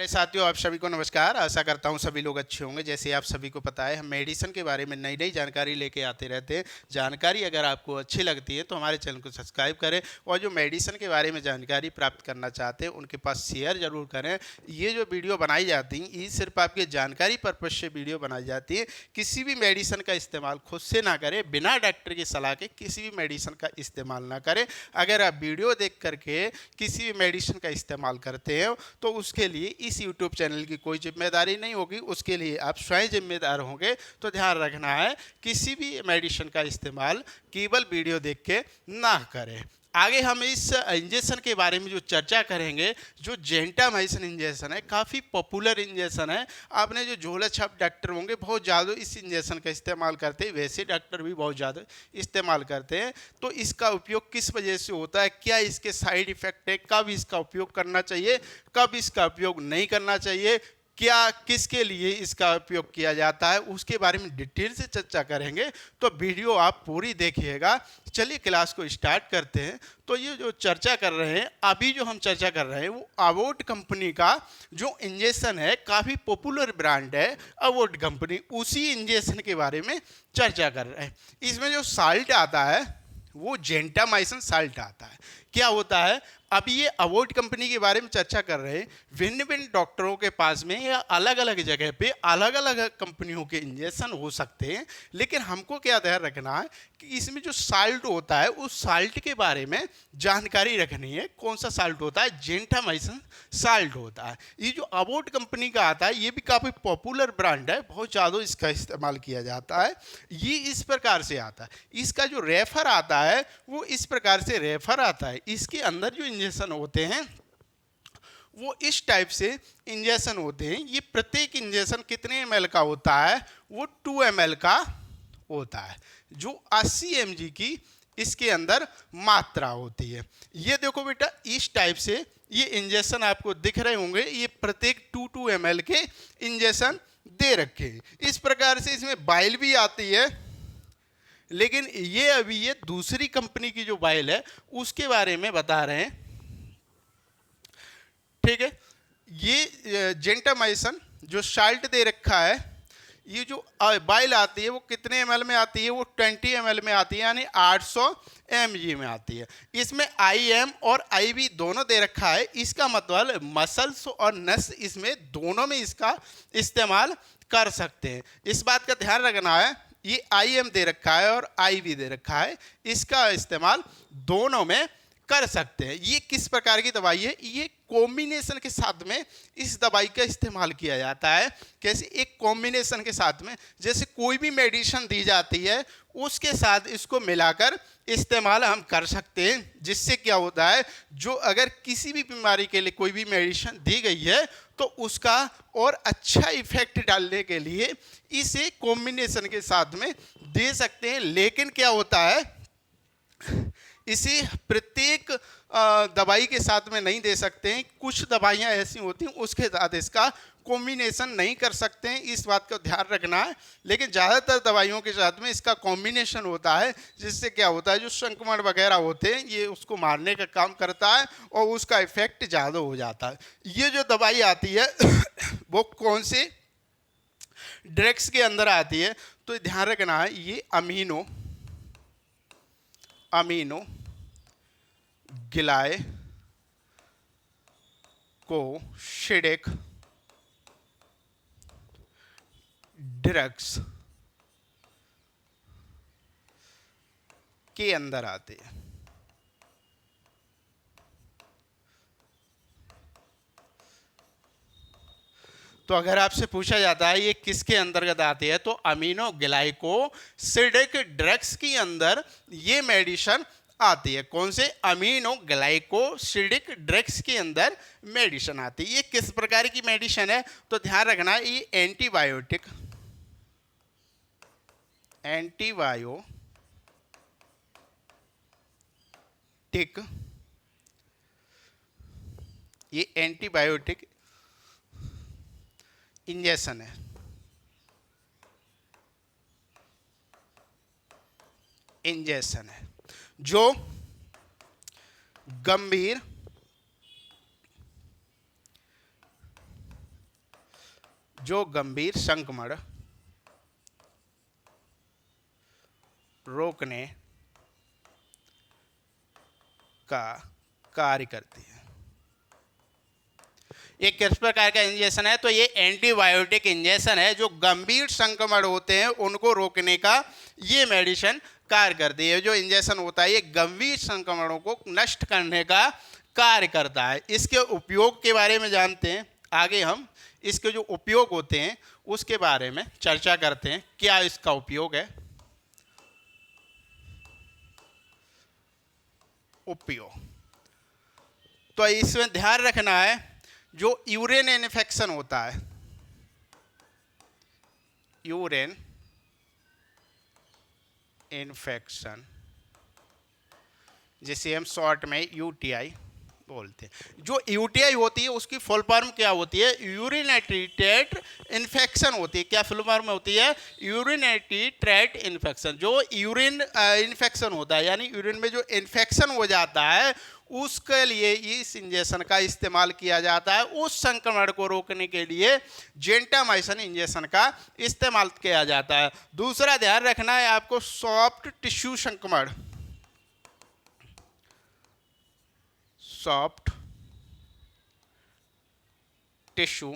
अरे साथियों, आप सभी को नमस्कार। आशा करता हूँ सभी लोग अच्छे होंगे। जैसे आप सभी को पता है, हम मेडिसिन के बारे में नई नई जानकारी लेके आते रहते हैं। जानकारी अगर आपको अच्छी लगती है तो हमारे चैनल को सब्सक्राइब करें, और जो मेडिसिन के बारे में जानकारी प्राप्त करना चाहते हैं उनके पास शेयर जरूर करें। ये जो वीडियो बनाई जाती हैं ये सिर्फ आपके जानकारी पर्पज से वीडियो बनाई जाती है। किसी भी मेडिसिन का इस्तेमाल खुद से ना करें, बिना डॉक्टर की सलाह के किसी भी मेडिसिन का इस्तेमाल ना करें। अगर आप वीडियो देख करके किसी भी मेडिसिन का इस्तेमाल करते हैं तो उसके लिए इस यूट्यूब चैनल की कोई जिम्मेदारी नहीं होगी, उसके लिए आप स्वयं जिम्मेदार होंगे। तो ध्यान रखना है, किसी भी मेडिसिन का इस्तेमाल केवल वीडियो देख के ना करें। आगे हम इस इंजेक्शन के बारे में जो चर्चा करेंगे, जो जेंटामाइसिन इंजेक्शन है, काफ़ी पॉपुलर इंजेक्शन है। आपने जो झोला छाप डॉक्टर होंगे बहुत ज़्यादा इस इंजेक्शन का इस्तेमाल करते हैं, वैसे डॉक्टर भी बहुत ज़्यादा इस्तेमाल करते हैं। तो इसका उपयोग किस वजह से होता है, क्या इसके साइड इफ़ेक्ट है, कब इसका उपयोग करना चाहिए, कब इसका उपयोग नहीं करना चाहिए, क्या किसके लिए इसका उपयोग किया जाता है, उसके बारे में डिटेल से चर्चा करेंगे। तो वीडियो आप पूरी देखिएगा। चलिए क्लास को स्टार्ट करते हैं। तो ये जो चर्चा कर रहे हैं, अभी जो हम चर्चा कर रहे हैं वो अवोट कंपनी का जो इंजेक्शन है, काफ़ी पॉपुलर ब्रांड है अवोट कंपनी, उसी इंजेक्शन के बारे में चर्चा कर रहे हैं। इसमें जो साल्ट आता है वो जेंटामाइसिन साल्ट आता है। क्या होता है, अब ये अवोट कंपनी के बारे में चर्चा कर रहे हैं। भिन्न भिन्न डॉक्टरों के पास में या अलग अलग जगह पे अलग अलग कंपनियों के इंजेक्शन हो सकते हैं, लेकिन हमको क्या ध्यान रखना है कि इसमें जो साल्ट होता है उस साल्ट के बारे में जानकारी रखनी है। कौन सा साल्ट होता है, जेंटामाइसिन साल्ट होता है। ये जो अवोट कंपनी का आता है ये भी काफ़ी पॉपुलर ब्रांड है, बहुत ज़्यादा इसका इस्तेमाल किया जाता है। ये इस प्रकार से आता है, इसका जो रेफर आता है वो इस प्रकार से रेफर आता है। इसके अंदर जो इंजेक्शन होते हैं वो इस टाइप से इंजेक्शन होते हैं। ये प्रत्येक इंजेक्शन कितने ml का होता है, वो 2 ml का होता है, जो 80 mg की इसके अंदर मात्रा होती है। ये देखो बेटा, इस टाइप से ये इंजेक्शन आपको दिख रहे होंगे, ये प्रत्येक 2 ml के इंजेक्शन दे रखे हैं। इस प्रकार से इसमें बाइल भी आती है, लेकिन ये अभी ये दूसरी कंपनी की जो बाइल है उसके बारे में बता रहे हैं। ठीक है, ये जेंटामाइसिन जो साल्ट दे रखा है, ये जो बाइल आती है वो कितने ml में आती है, वो 20 ml में आती है, यानी 800 mg में आती है। इसमें IM और IV दोनों दे रखा है। इसका मतलब मसल्स और नस इसमें दोनों में इसका इस्तेमाल कर सकते हैं। इस बात का ध्यान रखना है, ये IM दे रखा है और IV दे रखा है, इसका इस्तेमाल दोनों में कर सकते हैं। ये किस प्रकार की दवाई है, ये कॉम्बिनेशन के साथ में इस दवाई का इस्तेमाल किया जाता है। कैसे, एक कॉम्बिनेशन के साथ में, जैसे कोई भी मेडिसिन दी जाती है उसके साथ इसको मिलाकर इस्तेमाल हम कर सकते हैं। जिससे क्या होता है, जो अगर किसी भी बीमारी के लिए कोई भी मेडिसिन दी गई है तो उसका और अच्छा इफेक्ट डालने के लिए इसे कॉम्बिनेशन के साथ में दे सकते हैं। लेकिन क्या होता है, इसे प्रत्येक दवाई के साथ में नहीं दे सकते हैं। कुछ दवाइयां ऐसी होती हैं उसके साथ इसका कॉम्बिनेशन नहीं कर सकते हैं, इस बात का ध्यान रखना है। लेकिन ज़्यादातर दवाइयों के साथ में इसका कॉम्बिनेशन होता है, जिससे क्या होता है, जो संक्रमण वगैरह होते हैं ये उसको मारने का काम करता है और उसका इफेक्ट ज़्यादा हो जाता है। ये जो दवाई आती है वो कौन से ड्रग्स के अंदर आती है, तो ध्यान रखना है, ये अमीनो गिलाय को शिडिक ड्रग्स के अंदर आते हैं। तो अगर आपसे पूछा जाता है ये किसके अंतर्गत आती है, तो अमीनो ग्लाइकोसिडिक ड्रग्स के अंदर ये मेडिसिन आती है। कौन से, अमीनो ग्लाइकोसिडिक ड्रग्स के अंदर मेडिसिन आती है। ये किस प्रकार की मेडिसिन है, तो ध्यान रखना, ये एंटीबायोटिक ये एंटीबायोटिक इंजेक्शन है। इंजेक्शन है जो गंभीर जो गंभीर संक्रमण रोकने का कार्य करती है। ये किस प्रकार का इंजेक्शन है? तो ये एंटीबायोटिक इंजेक्शन है जो गंभीर संक्रमण होते हैं उनको रोकने का ये मेडिसिन कार्य करती है। जो इंजेक्शन होता है ये गंभीर संक्रमणों को नष्ट करने का कार्य करता है। इसके उपयोग के बारे में जानते हैं। आगे हम इसके जो उपयोग होते हैं उसके बारे में चर्चा करते हैं। क्या इसका उपयोग है? उपयोग तो इसमें ध्यान रखना है, जो यूरिन इन्फेक्शन होता है, यूरिन इन्फेक्शन जिसे हम शॉर्ट में यूटीआई बोलते हैं। जो यूटीआई होती है उसकी फुल फॉर्म क्या होती है? यूरिनरी ट्रैक्ट इन्फेक्शन होती है। क्या फुल फॉर्म होती है? Urinary tract infection. जो यूरिन इन्फेक्शन होता है यानी यूरिन में जो इन्फेक्शन हो जाता है उसके लिए इस इंजेक्शन का इस्तेमाल किया जाता है। उस संक्रमण को रोकने के लिए जेंटामाइसिन इंजेक्शन का इस्तेमाल किया जाता है। दूसरा ध्यान रखना है आपको, सॉफ्ट टिश्यू संक्रमण, सॉफ्ट टिश्यू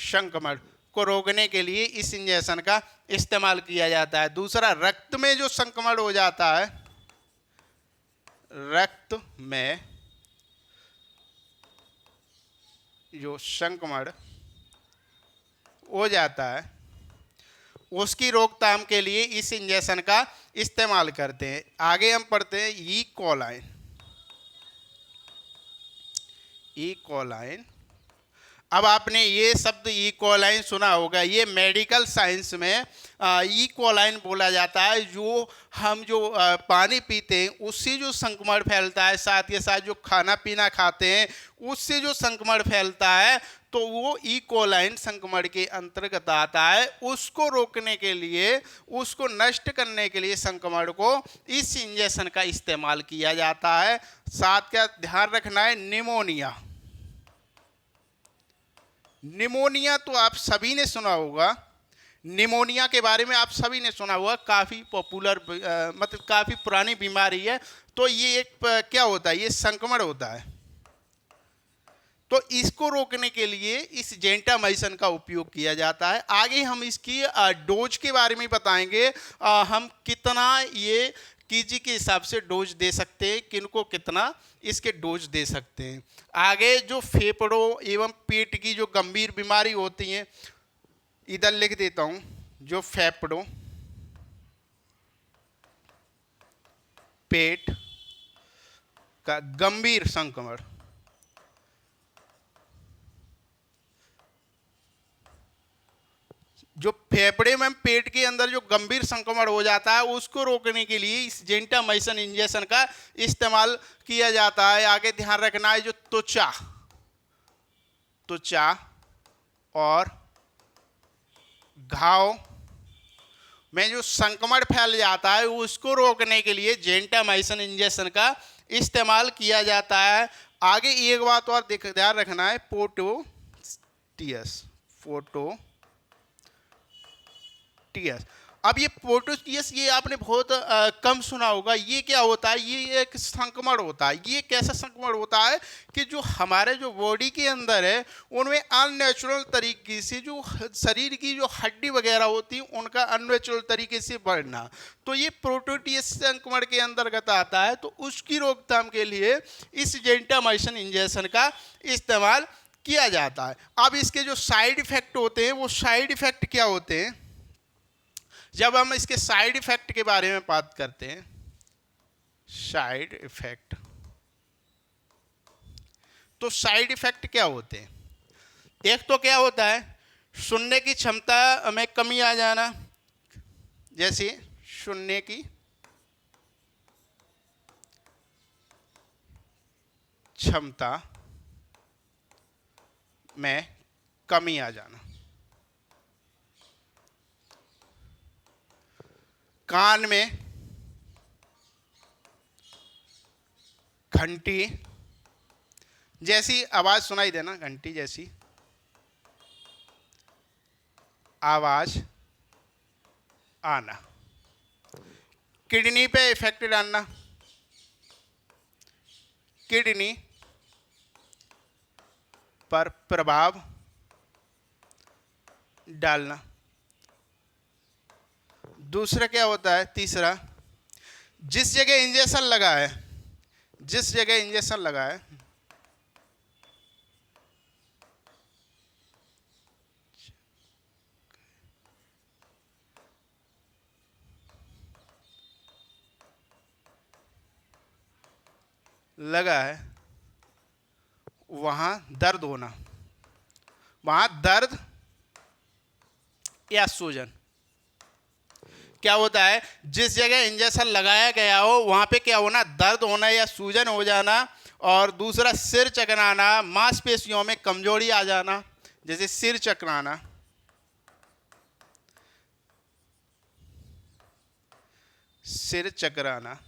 संक्रमण को रोकने के लिए इस इंजेक्शन का इस्तेमाल किया जाता है। दूसरा, रक्त में जो संक्रमण हो जाता है, रक्त में जो संक्रमण हो जाता है उसकी रोकथाम के लिए इस इंजेक्शन का इस्तेमाल करते हैं। आगे हम पढ़ते हैं ई कोलाइन। ई कोलाइन, अब आपने ये शब्द ई कोलाइन सुना होगा। ये मेडिकल साइंस में ई कोलाइन बोला जाता है। जो हम जो पानी पीते हैं उससे जो संक्रमण फैलता है, साथ के साथ जो खाना पीना खाते हैं उससे जो संक्रमण फैलता है, तो वो ई कोलाइन संक्रमण के अंतर्गत आता है। उसको रोकने के लिए, उसको नष्ट करने के लिए संक्रमण को इस इंजेक्शन का इस्तेमाल किया जाता है। साथ का ध्यान रखना है, निमोनिया। निमोनिया तो आप सभी ने सुना होगा। निमोनिया के बारे में आप सभी ने सुना होगा। काफ़ी पॉपुलर मतलब काफ़ी पुरानी बीमारी है। तो ये एक क्या होता है? ये संक्रमण होता है। तो इसको रोकने के लिए इस जेंटामाइसिन का उपयोग किया जाता है। आगे हम इसकी डोज के बारे में बताएंगे। हम कितना ये केजी के हिसाब से डोज दे सकते हैं, किनको कितना इसके डोज दे सकते हैं। आगे जो फेफड़ों एवं पेट की जो गंभीर बीमारी होती हैं, इधर लिख देता हूं, जो फेफड़ों, पेट का गंभीर संक्रमण, जो फेफड़े में पेट के अंदर जो गंभीर संक्रमण हो जाता है उसको रोकने के लिए इस जेंटामाइसिन इंजेक्शन का इस्तेमाल किया जाता है। आगे ध्यान रखना है, जो त्वचा, त्वचा और घाव में जो संक्रमण फैल जाता है उसको रोकने के लिए जेंटामाइसिन इंजेक्शन का इस्तेमाल किया जाता है। आगे एक बात और ध्यान रखना है, पोटोटियस, पोटोटियस। अब ये पोटोटियस ये आपने बहुत कम सुना होगा। ये क्या होता है? ये एक संक्रमण होता है। ये कैसा संक्रमण होता है कि जो हमारे जो बॉडी के अंदर है उनमें अननेचुरल तरीके से जो शरीर की जो हड्डी वगैरह होती है उनका अननेचुरल तरीके से बढ़ना, तो ये पोटोटियस संक्रमण के अंतर्गत आता है। तो उसकी रोकथाम के लिए इस जेंटामाइसिन इंजेक्शन का इस्तेमाल किया जाता है। अब इसके जो साइड इफेक्ट होते हैं, वो साइड इफेक्ट क्या होते हैं? जब हम इसके साइड इफेक्ट के बारे में बात करते हैं, साइड इफेक्ट, तो साइड इफेक्ट क्या होते हैं? एक तो क्या होता है, सुनने की क्षमता में कमी आ जाना, जैसे सुनने की क्षमता में कमी आ जाना, कान में घंटी जैसी आवाज सुनाई देना, घंटी जैसी आवाज आना। किडनी पे इफेक्ट डालना, किडनी पर प्रभाव डालना। दूसरा क्या होता है, तीसरा, जिस जगह इंजेक्शन लगा है, जिस जगह इंजेक्शन लगा है वहां दर्द होना, वहां दर्द या सूजन। क्या होता है, जिस जगह इंजेक्शन लगाया गया हो वहां पे क्या होना, दर्द होना या सूजन हो जाना। और दूसरा, सिर चकराना, मांसपेशियों में कमजोरी आ जाना, जैसे सिर चकराना, सिर चकराना,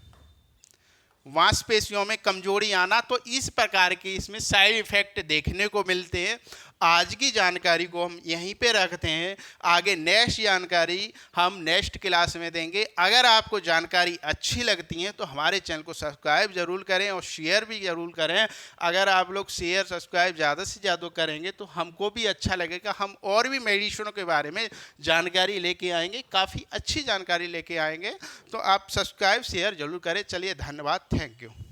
मांसपेशियों में कमजोरी आना। तो इस प्रकार के इसमें साइड इफेक्ट देखने को मिलते हैं। आज की जानकारी को हम यहीं पे रखते हैं, आगे नेक्स्ट जानकारी हम नेक्स्ट क्लास में देंगे। अगर आपको जानकारी अच्छी लगती है तो हमारे चैनल को सब्सक्राइब जरूर करें और शेयर भी जरूर करें। अगर आप लोग शेयर सब्सक्राइब ज़्यादा से ज़्यादा करेंगे तो हमको भी अच्छा लगेगा, हम और भी मेडिसिनों के बारे में जानकारी लेके आएंगे, काफ़ी अच्छी जानकारी लेके आएंगे। तो आप सब्सक्राइब शेयर जरूर करें। चलिए, धन्यवाद, थैंक यू।